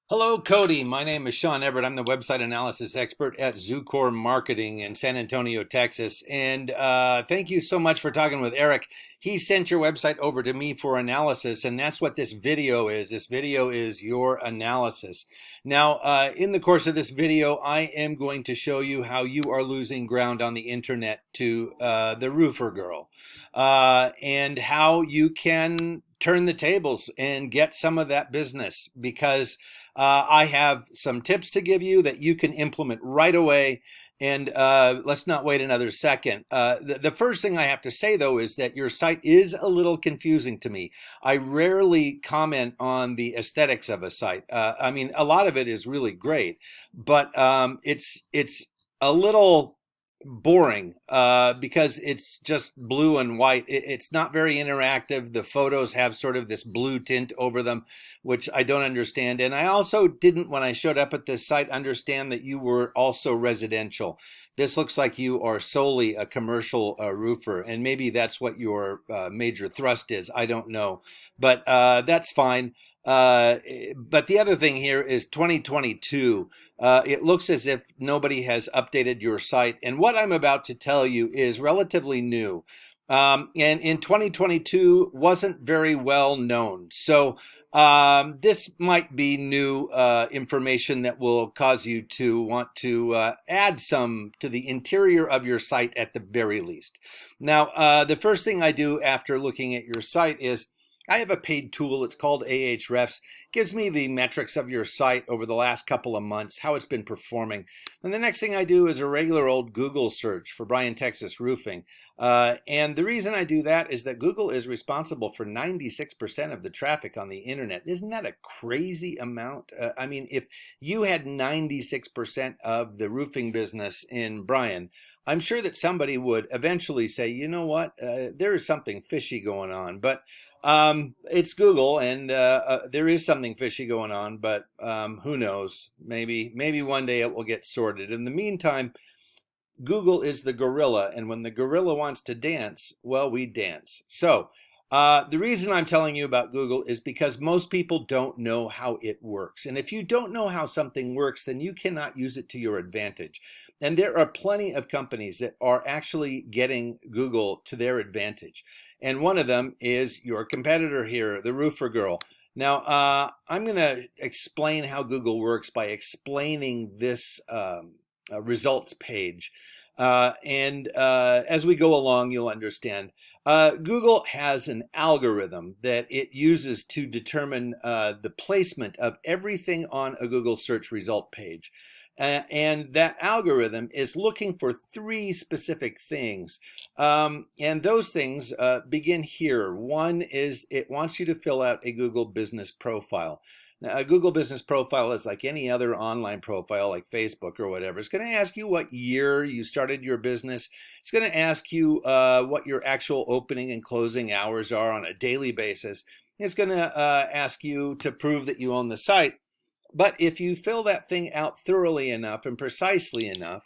Hello, Cody. My name is Sean Everett. I'm the website analysis expert at Zucor Marketing in San Antonio, Texas. And thank you so much for talking with Eric. He sent your website over to me for analysis, and that's what this video is. This video is your analysis. Now, in the course of this video, I am going to show you how you are losing ground on the internet to the roofer girl, and how you can turn the tables and get some of that business because I have some tips to give you that you can implement right away. And let's not wait another second. The first thing I have to say, though, is that your site is a little confusing to me. I rarely comment on the aesthetics of a site. I mean, a lot of it is really great, but it's a little boring because it's just blue and white. It's not very interactive. The photos have sort of this blue tint over them, which I don't understand. And I also didn't, when I showed up at this site, understand that you were also residential. This looks like you are solely a commercial roofer, and maybe that's what your major thrust is. I don't know, but that's fine. But the other thing here is 2022. It looks as if nobody has updated your site. And what I'm about to tell you is relatively new. And in 2022 wasn't very well known. So this might be new information that will cause you to want to add some to the interior of your site at the very least. Now, the first thing I do after looking at your site is I have a paid tool. It's called Ahrefs. It gives me the metrics of your site over the last couple of months, how it's been performing. And the next thing I do is a regular old Google search for Bryan, Texas roofing. And the reason I do that is that Google is responsible for 96% of the traffic on the internet. Isn't that a crazy amount? I mean, if you had 96% of the roofing business in Bryan, I'm sure that somebody would eventually say, you know what, there is something fishy going on. But it's Google, and there is something fishy going on, but who knows? Maybe one day it will get sorted. In the meantime, Google is the gorilla, and when the gorilla wants to dance, well, we dance. So the reason I'm telling you about Google is because most people don't know how it works. And if you don't know how something works, then you cannot use it to your advantage. And there are plenty of companies that are actually getting Google to their advantage. And one of them is your competitor here, the Roofer Girl. Now, I'm going to explain how Google works by explaining this results page. And as we go along, you'll understand. Google has an algorithm that it uses to determine the placement of everything on a Google search result page. And that algorithm is looking for three specific things. And those things begin here. One is it wants you to fill out a Google business profile. Now, a Google business profile is like any other online profile, like Facebook or whatever. It's going to ask you what year you started your business. It's going to ask you what your actual opening and closing hours are on a daily basis. It's going to ask you to prove that you own the site. But if you fill that thing out thoroughly enough and precisely enough,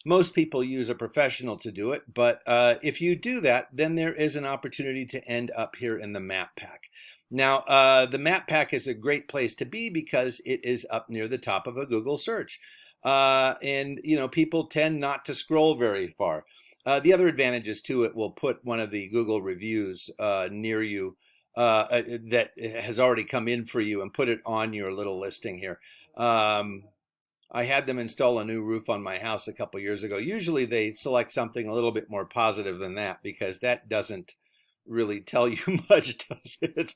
most people use a professional to do it. But if you do that, then there is an opportunity to end up here in the map pack. Now, the map pack is a great place to be because it is up near the top of a Google search. And, you know, people tend not to scroll very far. The other advantages to it will put one of the Google reviews near you that has already come in for you and put it on your little listing here. I had them install a new roof on my house a couple years ago. Usually they select something a little bit more positive than that because that doesn't really tell you much, does it?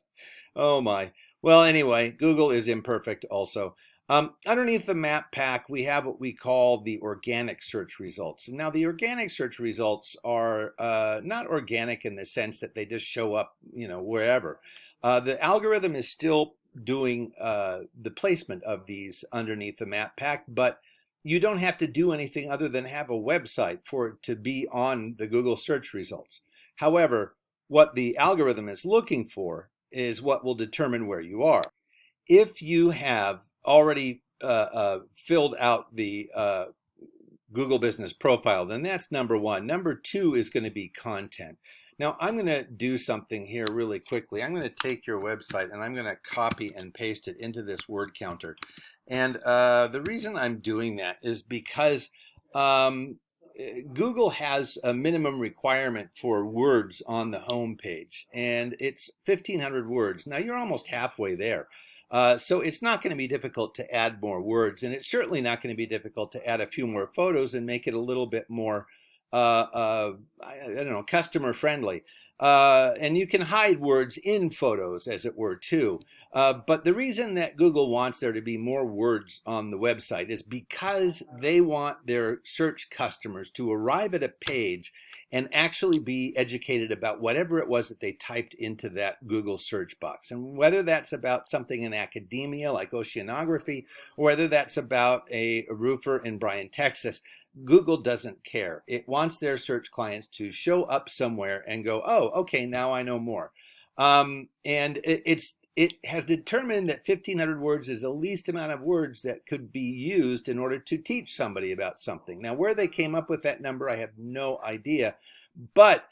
Oh my. Well, anyway, Google is imperfect also. Underneath the map pack, we have what we call the organic search results. Now, the organic search results are not organic in the sense that they just show up, you know, wherever. The algorithm is still doing the placement of these underneath the map pack, but you don't have to do anything other than have a website for it to be on the Google search results. However, what the algorithm is looking for is what will determine where you are. If you have already filled out the Google Business Profile, then that's number one. Number two is going to be content. Now I'm going to do something here really quickly. I'm going to take your website and I'm going to copy and paste it into this word counter. And the reason I'm doing that is because um, Google has a minimum requirement for words on the home page, and it's 1,500 words. Now you're almost halfway there. So it's not going to be difficult to add more words, and it's certainly not going to be difficult to add a few more photos and make it a little bit more, I don't know, customer friendly. And you can hide words in photos, as it were, too. But the reason that Google wants there to be more words on the website is because they want their search customers to arrive at a page and actually be educated about whatever it was that they typed into that Google search box. And whether that's about something in academia like oceanography, or whether that's about a roofer in Bryan, Texas, Google doesn't care. It wants their search clients to show up somewhere and go, oh, okay, now I know more. And it has determined that 1,500 words is the least amount of words that could be used in order to teach somebody about something. Now, where they came up with that number, I have no idea. But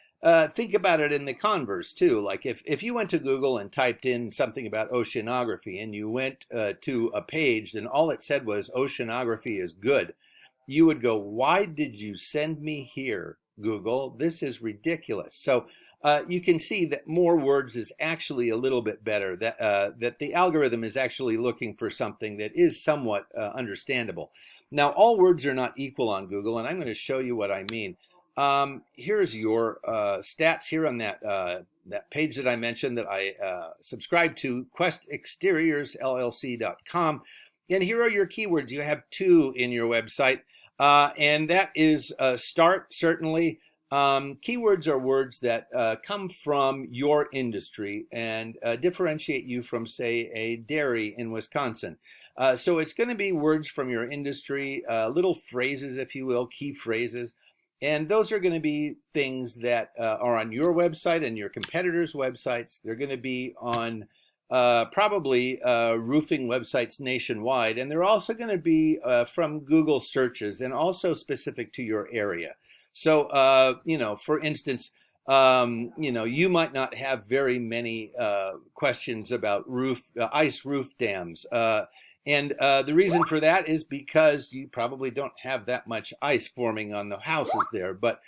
think about it in the converse, too. Like if you went to Google and typed in something about oceanography and you went to a page and all it said was oceanography is good, you would go, why did you send me here, Google? This is ridiculous. So you can see that more words is actually a little bit better, that the algorithm is actually looking for something that is somewhat understandable. Now, all words are not equal on Google, and I'm going to show you what I mean. Here's your stats here on that page that I mentioned that I subscribe to, questexteriorsllc.com. And here are your keywords. You have 2 in your website, and that is start, certainly. Keywords are words that come from your industry and differentiate you from, say, a dairy in Wisconsin. So it's going to be words from your industry, little phrases, if you will, key phrases. And those are going to be things that are on your website and your competitors' websites. They're going to be on probably roofing websites nationwide. And they're also going to be from Google searches and also specific to your area. So, you know, for instance, you know, you might not have very many questions about ice roof dams. And the reason for that is because you probably don't have that much ice forming on the houses there. But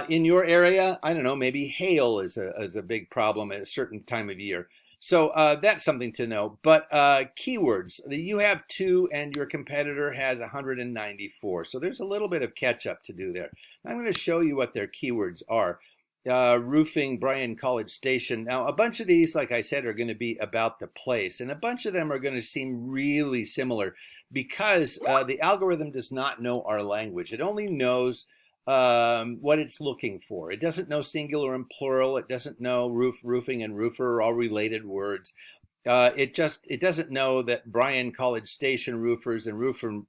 in your area, I don't know, maybe hail is a big problem at a certain time of year. So that's something to know. But keywords, you have 2 and your competitor has 194. So there's a little bit of catch up to do there. I'm going to show you what their keywords are. Roofing, Bryan College Station. Now, a bunch of these, like I said, are going to be about the place. And a bunch of them are going to seem really similar because the algorithm does not know our language. It only knows what it's looking for. It doesn't know singular and plural. It doesn't know roofing, and roofer are all related words. It doesn't know that Bryan College Station roofers and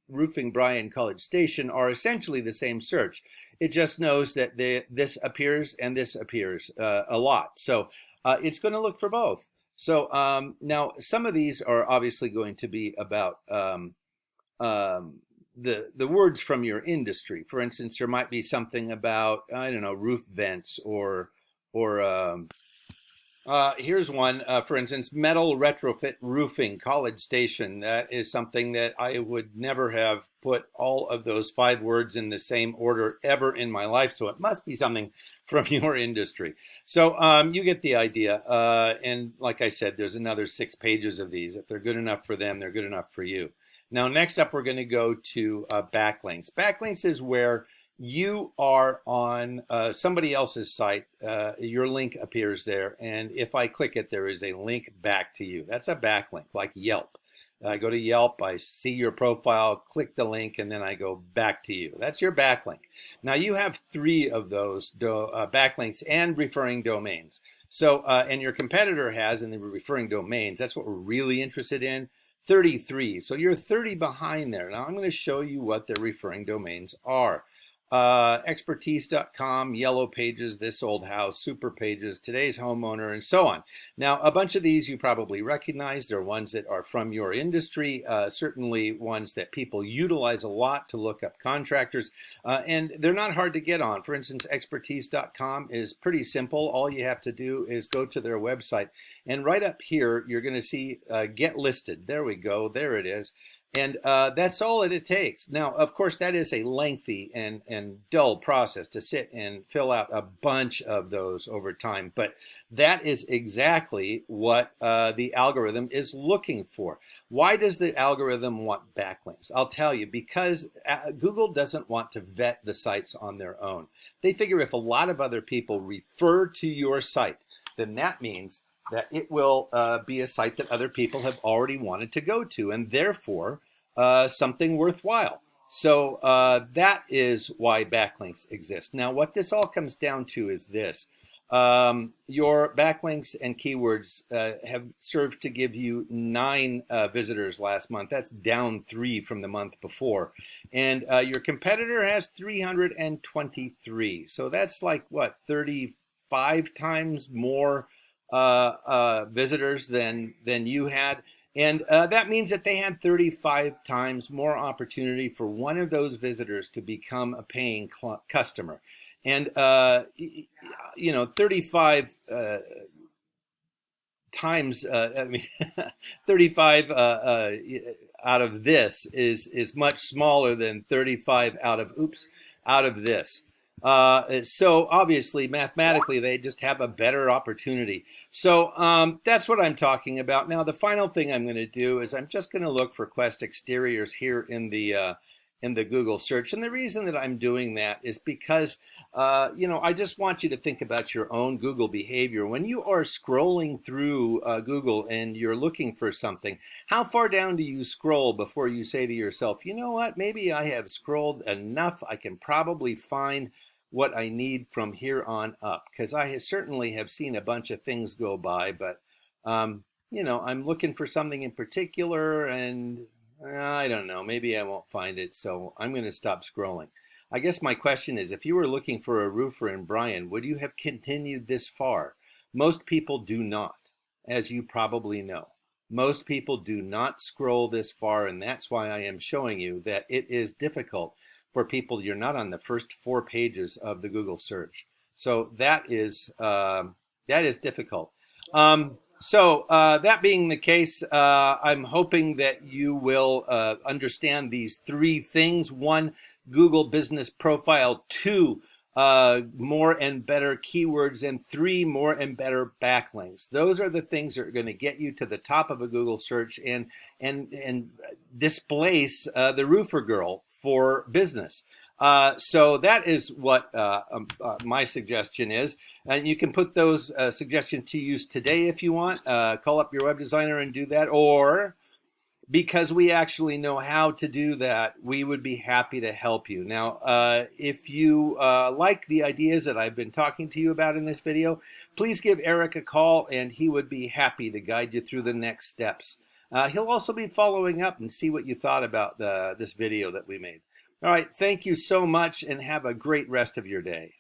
roofing Bryan College Station are essentially the same search. It just knows that this appears and this appears a lot. So it's going to look for both. So now some of these are obviously going to be about the words from your industry. For instance, there might be something about, I don't know, roof vents or here's one, for instance, metal retrofit roofing College Station. That is something that I would never have put all of those 5 words in the same order ever in my life. So it must be something from your industry. So you get the idea. And like I said, there's another 6 pages of these. If they're good enough for them, they're good enough for you. Now, next up, we're going to go to backlinks. Backlinks is where you are on somebody else's site. Your link appears there. And if I click it, there is a link back to you. That's a backlink, like Yelp. I go to Yelp, I see your profile, click the link, and then I go back to you. That's your backlink. Now, you have 3 of those backlinks and referring domains. So, and your competitor has in the referring domains, that's what we're really interested in, 33. So you're 30 behind there. Now I'm going to show you what their referring domains are. Expertise.com, Yellow Pages, This Old House, Super Pages, Today's Homeowner, and so on. Now, a bunch of these you probably recognize. They're ones that are from your industry, certainly ones that people utilize a lot to look up contractors, and they're not hard to get on. For instance, Expertise.com is pretty simple. All you have to do is go to their website, and right up here, you're going to see Get Listed. There we go. There it is. And that's all it takes. Now, of course, that is a lengthy and dull process to sit and fill out a bunch of those over time. But that is exactly what the algorithm is looking for. Why does the algorithm want backlinks? I'll tell you, because Google doesn't want to vet the sites on their own. They figure if a lot of other people refer to your site, then that means that it will be a site that other people have already wanted to go to, and therefore something worthwhile. So that is why backlinks exist. Now, what this all comes down to is this. Your backlinks and keywords have served to give you 9 visitors last month. That's down 3 from the month before. And your competitor has 323. So that's like, what, 35 times more visitors than you had, and that means that they had 35 times more opportunity for one of those visitors to become a paying customer. And 35 times, 35 out of this is much smaller than 35 out of this. So obviously, mathematically, they just have a better opportunity. So that's what I'm talking about. Now, the final thing I'm going to do is I'm just going to look for Quest Exteriors here in the Google search. And the reason that I'm doing that is because, I just want you to think about your own Google behavior. When you are scrolling through Google and you're looking for something, how far down do you scroll before you say to yourself, you know what, maybe I have scrolled enough. I can probably find what I need from here on up, because I certainly have seen a bunch of things go by, but I'm looking for something in particular, and I don't know, maybe I won't find it, so I'm going to stop scrolling. I guess my question is, if you were looking for a roofer in Bryan, would you have continued this far? Most people do not, as you probably know. Most people do not scroll this far, and that's why I am showing you that it is difficult for people. You're not on the first 4 pages of the Google search. So that is difficult. So that being the case, I'm hoping that you will understand these 3 things. 1, Google Business Profile. 2, more and better keywords, and 3, more and better backlinks. Those are the things that are going to get you to the top of a Google search and displace the roofer girl for business. So that is what my suggestion is. And you can put those suggestions to use today if you want. Call up your web designer and do that. Or, because we actually know how to do that, we would be happy to help you. Now, if you like the ideas that I've been talking to you about in this video, please give Eric a call, and he would be happy to guide you through the next steps. He'll also be following up and see what you thought about this video that we made. All right, thank you so much, and have a great rest of your day.